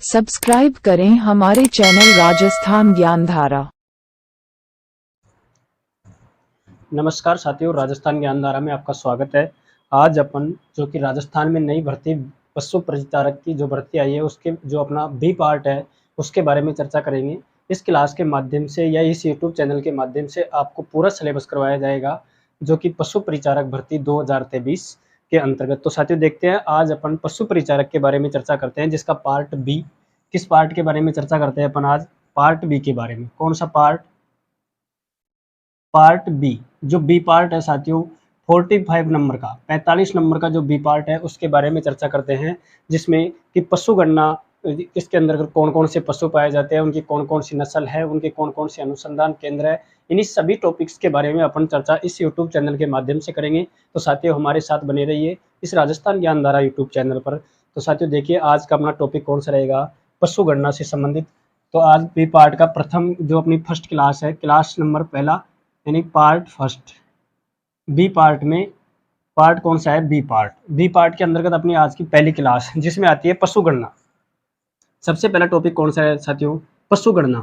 Subscribe करें हमारे channel Rajasthan Gyandhara. नमस्कार साथियों, राजस्थान ज्ञानधारा में आपका स्वागत है। आज अपन जो कि राजस्थान में नई भर्ती पशु परिचारक की जो भर्ती आई है उसके जो अपना बी पार्ट है उसके बारे में चर्चा करेंगे। इस क्लास के माध्यम से या इस यूट्यूब चैनल के माध्यम से आपको पूरा सिलेबस करवाया जाएगा जो कि पशु परिचारक भर्ती 2023 के अंतर्गत। तो साथियों देखते हैं, आज अपन पशु परिचारक के बारे में चर्चा करते हैं जिसका पार्ट बी। किस पार्ट के बारे में चर्चा करते हैं अपन आज? पार्ट बी के बारे में। कौन सा पार्ट? Part B. जो बी पार्ट है साथियों 45 नंबर का, 45 नंबर का जो बी पार्ट है उसके बारे में चर्चा करते हैं, जिसमें कि पशु गणना, इसके अंदर कौन कौन से पशु पाए जाते हैं, उनकी कौन कौन सी नस्ल है, उनके कौन कौन से अनुसंधान केंद्र है, इन्हीं सभी टॉपिक्स के बारे में अपन चर्चा इस यूट्यूब चैनल के माध्यम से करेंगे। तो साथियों हमारे साथ बने रहिए इस राजस्थान ज्ञानधारा यूट्यूब चैनल पर। तो साथियों देखिए आज का अपना टॉपिक कौन सा रहेगा, पशु गणना से संबंधित। तो आज बी पार्ट का प्रथम जो अपनी फर्स्ट क्लास है, क्लास नंबर पहला यानी पार्ट फर्स्ट। बी पार्ट में पार्ट कौन सा है? B part. बी पार्ट के अंतर्गत अपनी आज की पहली क्लास जिसमें आती है पशु गणना। सबसे पहला टॉपिक कौन सा है साथियों? पशु गणना।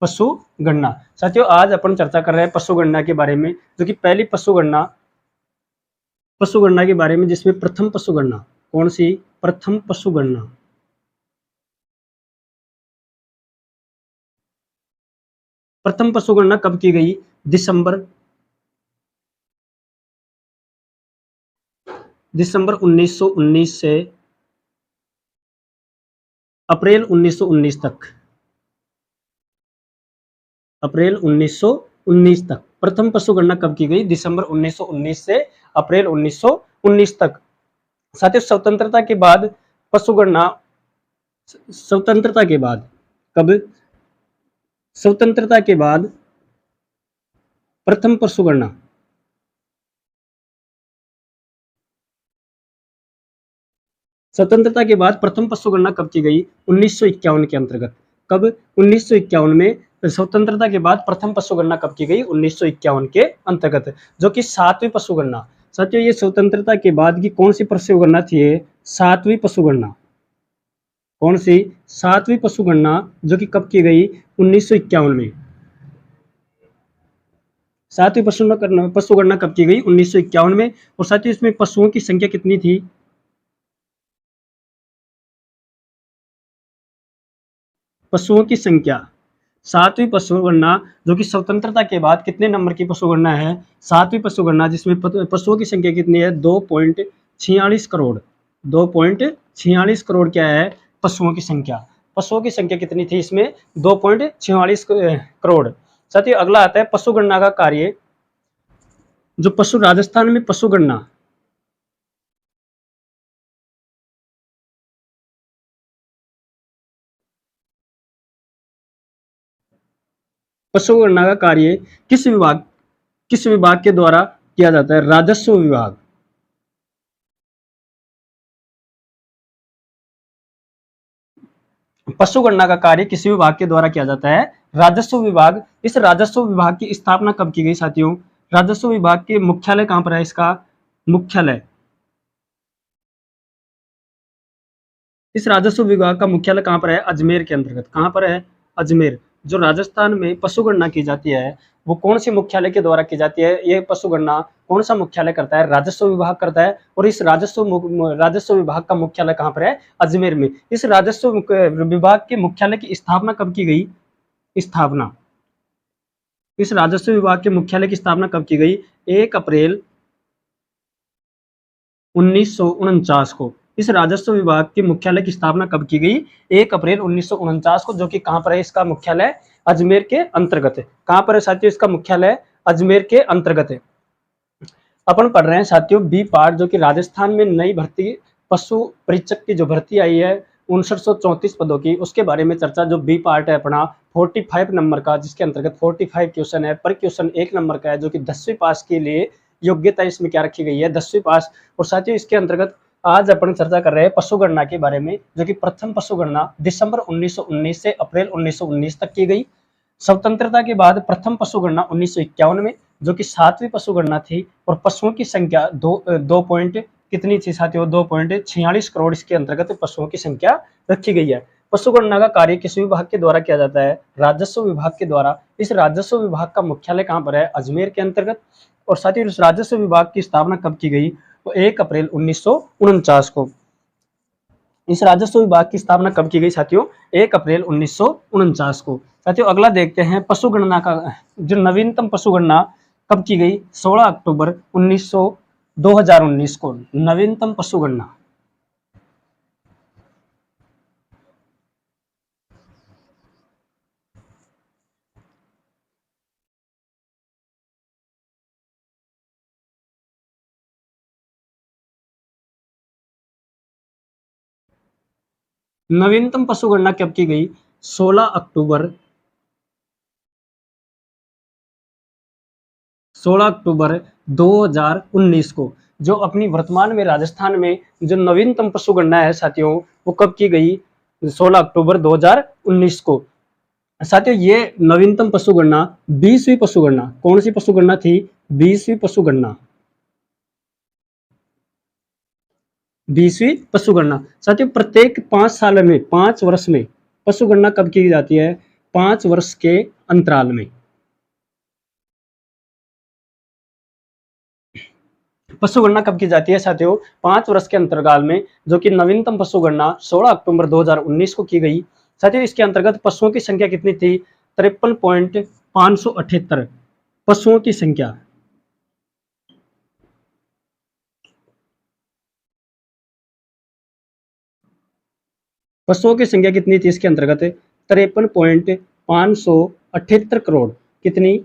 पशु गणना साथियों आज अपन चर्चा कर रहे हैं पशु गणना के बारे में, जो कि पहली पशु गणना के बारे में, जिसमें प्रथम पशु गणना कौन सी? प्रथम पशु गणना। प्रथम पशु गणना कब की गई? दिसंबर 1919 से अप्रैल 1919 तक। अप्रैल 1919 तक प्रथम पशु गणना कब की गई? दिसंबर 1919 से अप्रैल 1919 तक। साथियों स्वतंत्रता के बाद पशु गणना, स्वतंत्रता के बाद कब? स्वतंत्रता के बाद प्रथम पशु गणना, स्वतंत्रता के बाद प्रथम पशु गणना कब की गई? 1951 के अंतर्गत। कब? 1951 में। स्वतंत्रता के बाद प्रथम पशु गणना कब की गई? 1951 के अंतर्गत, जो कि सातवीं पशु गणना। साथियों ये स्वतंत्रता के बाद की कौन सी पशु गणना थी? सातवीं पशु गणना। कौन सी? सातवीं पशु गणना, जो कि कब की गई? 1951 में। सातवीं पशु गणना कब की गई? 1951 में। और साथियों इसमें पशुओं की संख्या कितनी थी? पशुओं की संख्या, सातवीं पशु गणना जो कि स्वतंत्रता के बाद कितने नंबर की पशु गणना है? सातवीं पशु गणना, जिसमें पशुओं की संख्या कितनी है? 2.46 करोड़। 2.46 करोड़ क्या है? पशुओं की संख्या। पशुओं की संख्या कितनी थी इसमें? 2.46 करोड़। साथियों अगला आता है पशु गणना का कार्य। जो पशु राजस्थान में पशु गणना, पशु गणना का कार्य किस विभाग के द्वारा किया जाता है? राजस्व विभाग। पशु गणना का कार्य किस विभाग के द्वारा किया जाता है? राजस्व विभाग। इस राजस्व विभाग की स्थापना कब की गई साथियों? राजस्व विभाग के मुख्यालय कहां पर है? इसका मुख्यालय, इस राजस्व विभाग का मुख्यालय कहां पर है? अजमेर के अंतर्गत। कहां पर है? अजमेर। जो राजस्थान में पशु गणना की जाती है वो कौन से मुख्यालय के द्वारा की जाती है? ये पशु गणना कौन सा मुख्यालय करता है? राजस्व विभाग करता है। और इस राजस्व विभाग का मुख्यालय कहां पर है? अजमेर में। इस राजस्व विभाग के मुख्यालय की स्थापना कब की गई? स्थापना, इस राजस्व विभाग के मुख्यालय की स्थापना कब की गई? 1 अप्रैल 1949 को। इस राजस्व विभाग के मुख्यालय की स्थापना कब की गई? 1 अप्रैल 1949 को, जो कि कहां पर है? इसका मुख्यालय अजमेर के अंतर्गत है। कहां पर है साथियों? इसका मुख्यालय अजमेर के अंतर्गत है। अपन पढ़ रहे हैं साथियों बी पार्ट, जो कि राजस्थान में नई भर्ती पशु परीक्षक की जो भर्ती आई है 5934 पदों की, उसके बारे में चर्चा। जो बी पार्ट है अपना 45 नंबर का, जिसके अंतर्गत 45 क्वेश्चन है। पर क्वेश्चन 1 नंबर का है, जो कि 10वीं पास के लिए योग्यता इसमें क्या रखी गई है? 10वीं पास। और साथियों इसके अंतर्गत आज अपन चर्चा कर रहे हैं पशु गणना के बारे में, जो कि प्रथम पशु गणना दिसंबर 1919 से अप्रैल 1919 तक की गई। स्वतंत्रता के बाद प्रथम पशु गणना 1951 में, जो कि सातवीं पशु गणना थी। और पशुओं की संख्या 2 कितनी थी साथियों, 2.46 करोड़ इसके अंतर्गत पशुओं की संख्या रखी गई है। पशु गणना का कार्य किस विभाग के द्वारा किया जाता है, राजस्व विभाग के द्वारा। इस राजस्व विभाग का मुख्यालय कहाँ पर है, अजमेर के अंतर्गत। और साथियों इस राजस्व विभाग की स्थापना कब की गई, तो 1 अप्रैल 1949 को। इस राजस्व विभाग की स्थापना कब की गई साथियों, 1 अप्रैल 1949 को। साथियों अगला देखते हैं पशु गणना का जो नवीनतम पशु गणना कब की गई, 16 अक्टूबर 2019 को नवीनतम पशु गणना। नवीनतम पशु गणना कब की गई, 16 अक्टूबर 2019 को। जो अपनी वर्तमान में राजस्थान में जो नवीनतम पशु गणना है साथियों, वो कब की गई, 16 अक्टूबर 2019 को। साथियों ये नवीनतम पशु गणना 20वीं पशु गणना, कौन सी पशु गणना थी, 20वीं पशु गणना, 20वीं पशु गणना। साथियों प्रत्येक 5 साल में, 5 वर्ष में पशु गणना कब की जाती है, 5 वर्ष के अंतराल में। पशु गणना कब की जाती है साथियों, 5 वर्ष के अंतराल में, जो कि नवीनतम पशु गणना 16 अक्टूबर 2019 को की गई। साथियों इसके अंतर्गत पशुओं की संख्या कितनी थी, 53.578 पशुओं की संख्या। पशुओं की संख्या कितनी थी इसके अंतर्गत, 53.578 करोड़, कितनी,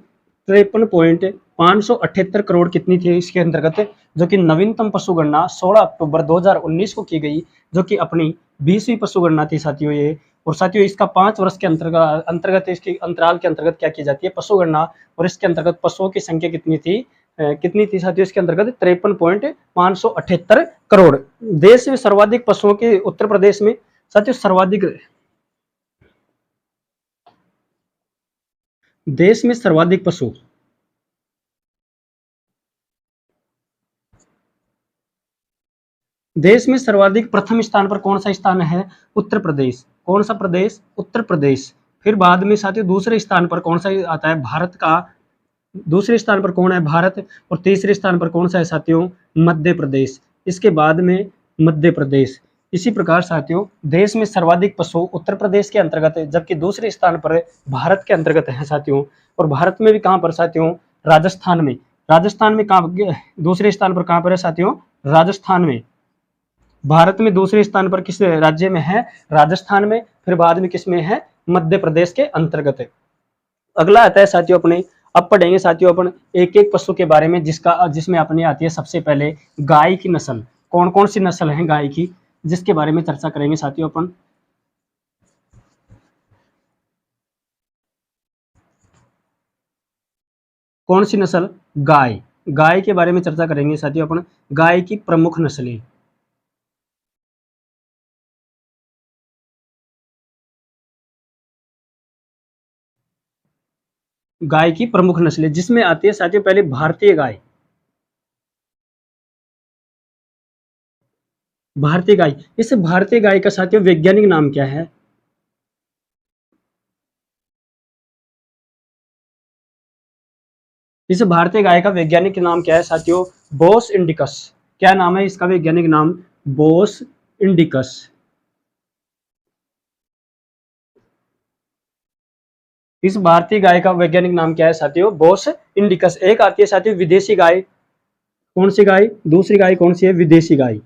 53.578 करोड़ कितनी थी इसके अंतर्गत, जो कि नवीनतम पशु गणना 16 अक्टूबर 2019 को की गई, जो कि अपनी 20वीं पशु गणना थी साथियों ये। और साथियों इसका 5 वर्ष के अंतर्गत इसके अंतराल के अंतर्गत क्या की जाती है, पशु गणना। और इसके अंतर्गत पशुओं की संख्या कितनी थी, कितनी थी साथियों इसके अंतर्गत, 53.578 करोड़। देश में सर्वाधिक पशुओं के उत्तर प्रदेश में साथियों सर्वाधिक, देश में सर्वाधिक पशु, देश में सर्वाधिक प्रथम स्थान पर कौन सा स्थान है, उत्तर प्रदेश। कौन सा प्रदेश, उत्तर प्रदेश। फिर बाद में साथियों दूसरे स्थान पर कौन सा आता है, भारत का दूसरे स्थान पर कौन है, भारत। और तीसरे स्थान पर कौन सा है साथियों, मध्य प्रदेश। इसके बाद में मध्य प्रदेश। इसी प्रकार साथियों देश में सर्वाधिक पशु उत्तर प्रदेश के अंतर्गत है, जबकि दूसरे स्थान पर भारत के अंतर्गत है साथियों। और भारत में भी कहां पर साथियों, राजस्थान में। राजस्थान में कहां, दूसरे स्थान पर कहां पर है साथियों, राजस्थान में। भारत में दूसरे स्थान पर किस राज्य में है, राजस्थान में। फिर बाद में किस में है, मध्य प्रदेश के अंतर्गत है। अगला आता है साथियों अपने, अब पढ़ेंगे साथियों अपन एक एक पशु के बारे में, जिसमें अपनी आती है सबसे पहले गाय की नस्ल। कौन कौन सी नस्ल है गाय की, जिसके बारे में चर्चा करेंगे साथियों अपन। कौन सी नस्ल, गाय। गाय के बारे में चर्चा करेंगे साथियों अपन, गाय की प्रमुख नस्लें। गाय की प्रमुख नस्लें जिसमें आती है साथियों पहले भारतीय गाय। भारतीय गाय, इस भारतीय गाय का साथियों वैज्ञानिक नाम क्या है, इस भारतीय गाय का वैज्ञानिक नाम क्या है साथियों, बोस इंडिकस। क्या नाम है इसका वैज्ञानिक नाम, बोस इंडिकस। इस भारतीय गाय का वैज्ञानिक नाम क्या है साथियों, बोस इंडिकस। एक आती है साथियों विदेशी गाय। कौन सी गाय, दूसरी गाय कौन सी है, विदेशी गाय।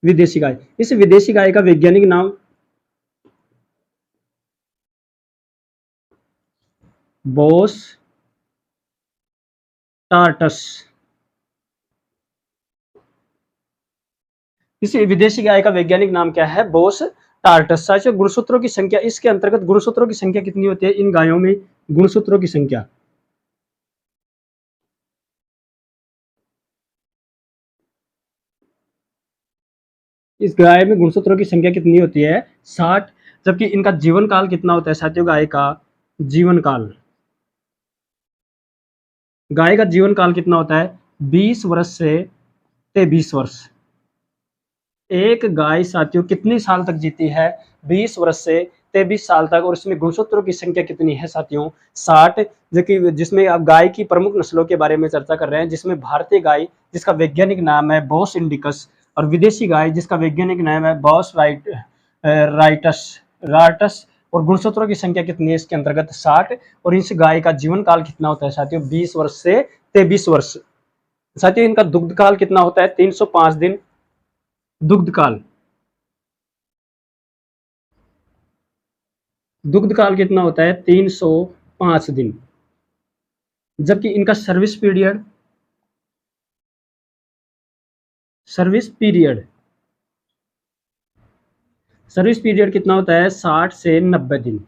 विदेशी गाय, इस विदेशी गाय का वैज्ञानिक नाम बोस टार्टस। इस विदेशी गाय का वैज्ञानिक नाम क्या है, बोस टार्टस। साथियों गुणसूत्रों की संख्या, इसके अंतर्गत गुणसूत्रों की संख्या कितनी होती है इन गायों में, गुणसूत्रों की संख्या। इस गाय में गुणसूत्रों की संख्या कितनी होती है, 60। जबकि इनका जीवन काल कितना होता है साथियों, गाय का जीवन काल, गाय का जीवन काल कितना होता है? 20 वर्ष से 23 वर्ष। एक गाय साथियों कितनी साल तक जीती है? 20 वर्ष से 23 साल तक। और इसमें गुणसूत्रों की संख्या कितनी है साथियों? 60। जिसमें आप गाय की प्रमुख नस्लों के बारे में चर्चा कर रहे हैं, जिसमें भारतीय गाय जिसका वैज्ञानिक नाम है बॉस इंडिकस, और विदेशी गाय जिसका वैज्ञानिक नाम है बॉस राइटस। और गुणसूत्रों की संख्या कितनी है इसके अंतर्गत? 60। और इस गाय का जीवन काल कितना होता है साथियों? 20 वर्ष से 23 वर्ष। साथियों इनका दुग्ध काल कितना होता है? 305 दिन दुग्ध काल। दुग्ध काल कितना होता है? 305 दिन। जबकि इनका सर्विस पीरियड कितना होता है? 60 से 90 दिन।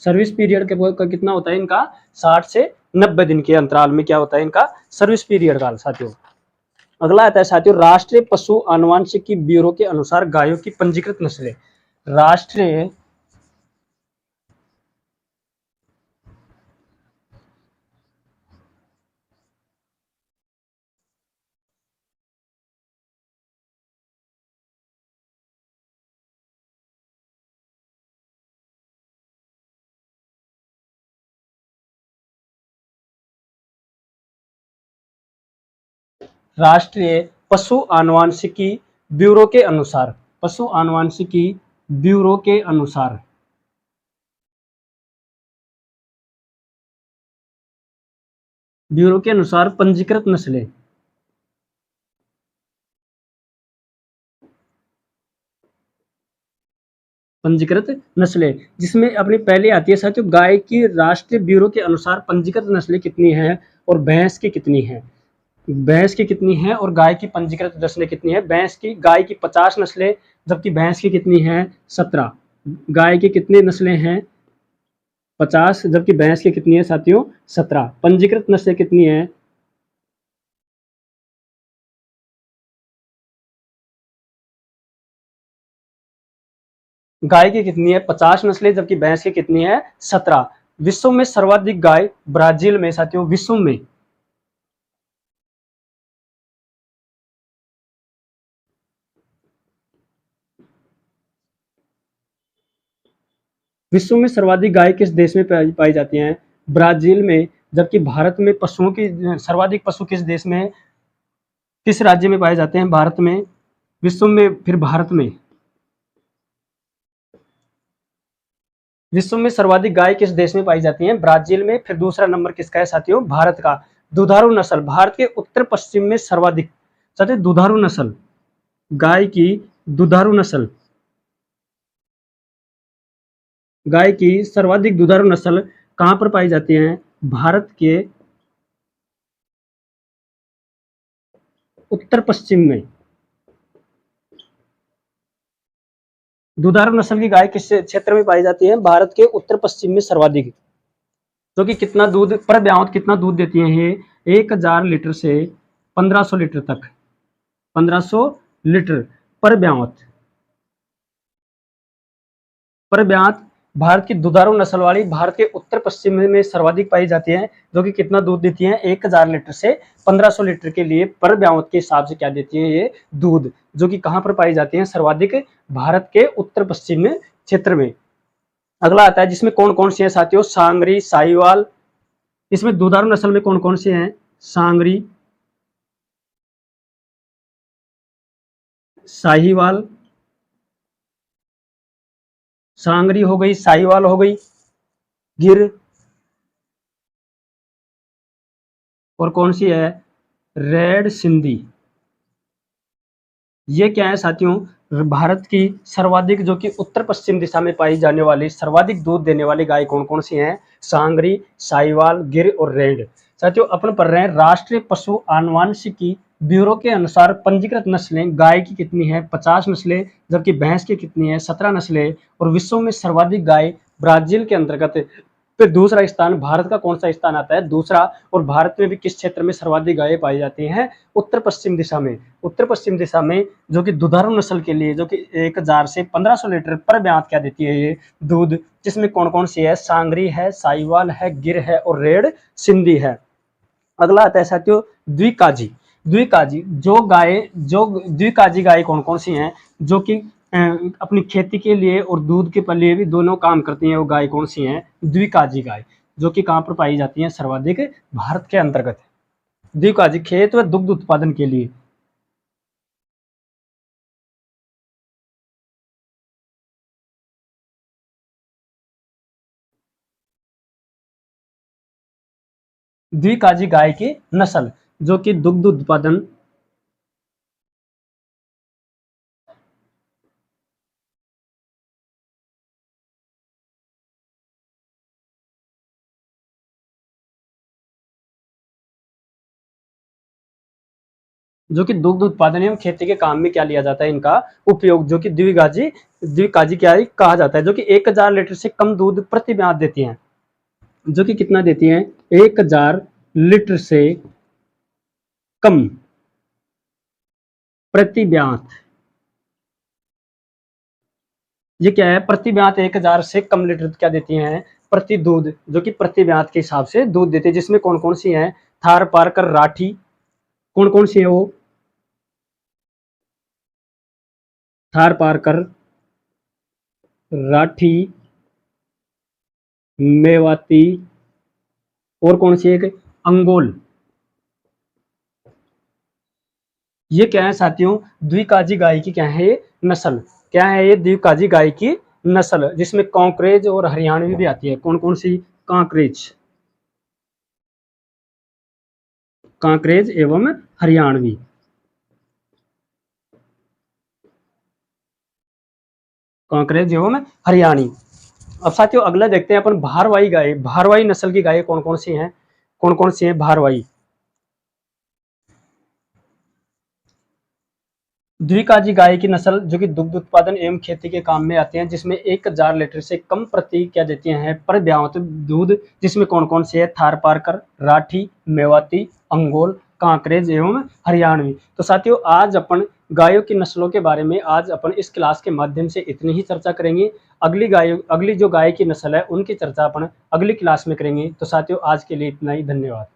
सर्विस पीरियड का कितना होता है इनका? 60 से 90 दिन के अंतराल में क्या होता है इनका? सर्विस पीरियड काल साथियों। अगला आता है साथियों राष्ट्रीय पशु आनुवंशिकी ब्यूरो के अनुसार गायों की पंजीकृत नस्लें। राष्ट्रीय राष्ट्रीय पशु आनुवंशिकी ब्यूरो के अनुसार, पशु आनुवंशिकी ब्यूरो के अनुसार पंजीकृत नस्लें। पंजीकृत नस्लें जिसमें अपनी पहले आती है साथियों गाय की राष्ट्रीय ब्यूरो के अनुसार पंजीकृत नस्लें कितनी हैं और भैंस की कितनी हैं। भैंस की कितनी है और गाय की पंजीकृत नस्लें कितनी है? गाय की 50 नस्लें, जबकि भैंस की कितनी है? 17। गाय की कितनी नस्लें हैं? 50, जबकि भैंस की कितनी है साथियों? 17। पंजीकृत नस्लें कितनी है? गाय की कितनी है? 50 नस्लें, जबकि भैंस की कितनी है? 17। विश्व में सर्वाधिक गाय ब्राजील में साथियों, विश्व में सर्वाधिक गाय किस देश में पाई जाती हैं? ब्राजील में। जबकि भारत में पशुओं की सर्वाधिक पशु किस देश में, किस राज्य में पाए जाते हैं? भारत में। विश्व में फिर भारत में। विश्व में सर्वाधिक गाय किस देश में पाई जाती हैं? ब्राजील में। फिर दूसरा नंबर किसका है साथियों? भारत का। दुधारू नस्ल भारत के उत्तर पश्चिम में सर्वाधिक साथियों दुधारू नस्ल, गाय की दुधारू नस्ल, गाय की सर्वाधिक दुधारू नस्ल कहां पर पाई जाती है? भारत के उत्तर पश्चिम में। दुधारू नस्ल की गाय किस क्षेत्र में पाई जाती है? भारत के उत्तर पश्चिम में सर्वाधिक। जो कि कितना दूध पर ब्यावत कितना दूध देती है ये? 1000 लीटर से 1500 लीटर तक। 1500 लीटर पर ब्यावत। पर ब्यात भारत की दुधारू नस्ल वाली भारत के उत्तर पश्चिम में सर्वाधिक पाई जाती है, जो कि कितना दूध देती है? 1000 लीटर से 1500 लीटर के लिए पर ब्यावत के हिसाब से क्या देती है ये? दूध। जो कि कहां पर पाई जाती है? सर्वाधिक भारत के उत्तर पश्चिम में क्षेत्र में। अगला आता है जिसमें कौन कौन सी है साथियों? सांगरी, साहिवाल। इसमें दुधारू नस्ल में कौन कौन से हैं? सांगरी, साहिवाल, सांगरी हो गई, साहिवाल हो गई, गिर, और कौन सी है? रेड सिंधी। ये क्या है साथियों? भारत की सर्वाधिक जो कि उत्तर पश्चिम दिशा में पाई जाने वाली सर्वाधिक दूध देने वाली गाय कौन कौन सी हैं? सांगरी, साहिवाल, गिर और रेड। साथियों अपन पढ़ रहे हैं राष्ट्रीय पशु आनुवंशिकी ब्यूरो के अनुसार पंजीकृत नस्लें गाय की कितनी है? 50 नस्लें, जबकि भैंस की कितनी है? 17 नस्लें। और विश्व में सर्वाधिक गाय ब्राजील के अंतर्गत। फिर दूसरा स्थान भारत का कौन सा स्थान आता है? दूसरा। और भारत में भी किस क्षेत्र में सर्वाधिक गायें पाई जाती हैं? उत्तर पश्चिम दिशा में। उत्तर पश्चिम दिशा में जो कि दुधारू नस्ल के लिए जो कि 1000 से 1500 लीटर पर ब्यात क्या देती है ये? दूध। जिसमें कौन कौन सी है? सांगरी है, साहिवाल है, गिर है और रेड सिंधी है। अगला आता है साथियों द्विकाजी। जो द्विकाजी गाय कौन कौन सी हैं, जो कि अपनी खेती के लिए और दूध के लिए भी दोनों काम करती हैं, वो गाय कौन सी हैं? द्विकाजी गाय, जो कि कहाँ पर पाई जाती हैं? सर्वाधिक भारत के अंतर्गत। द्विकाजी खेत व दुग्ध उत्पादन के लिए। द्विकाजी गाय की नस्ल जो कि दुग्ध उत्पादन जो कि दुग्ध उत्पादन एवं खेती के काम में क्या लिया जाता है? इनका उपयोग, जो कि द्विकाजी क्या कहा जाता है, जो कि 1000 लीटर से कम दूध प्रति ब्यात देती हैं। जो कि कितना देती हैं? 1000 लीटर से कम प्रति ब्यात। ये क्या है? प्रति ब्यात 1000 से कम लीटर क्या देती हैं? प्रति दूध, जो कि प्रति ब्यात के हिसाब से दूध देती है। जिसमें कौन कौन सी हैं? थार पारकर राठी, कौन कौन सी है वो? थार पारकर राठी, मेवाती, और कौन सी एक? अंगोल। ये क्या है साथियों? द्विकाजी गाय की क्या है ये? नस्ल। क्या है ये? द्विकाजी गाय की नस्ल, जिसमें कांकरेज और हरियाणवी भी आती है। कौन कौन सी? कांकरेज एवं हरियाणवी। कांकरेज एवं हरियाणी। अब साथियों अगला देखते हैं अपन भारवाही गाय। भारवाही नस्ल की गाय कौन कौन सी हैं? कौन कौन सी है भारवाही? द्विकाजी गाय की नस्ल जो कि दुग्ध उत्पादन एवं खेती के काम में आते हैं, जिसमें 1000 लीटर से कम प्रति क्या देती हैं? पर ब्यात दूध। जिसमें कौन कौन से है? थार पारकर, राठी, मेवाती, अंगोल, कांकरेज एवं हरियाणवी। तो साथियों आज अपन गायों की नस्लों के बारे में आज अपन इस क्लास के माध्यम से इतनी ही चर्चा करेंगे। अगली जो गाय की नस्ल है उनकी चर्चा अपन अगली क्लास में करेंगे। तो साथियों आज के लिए इतना ही, धन्यवाद।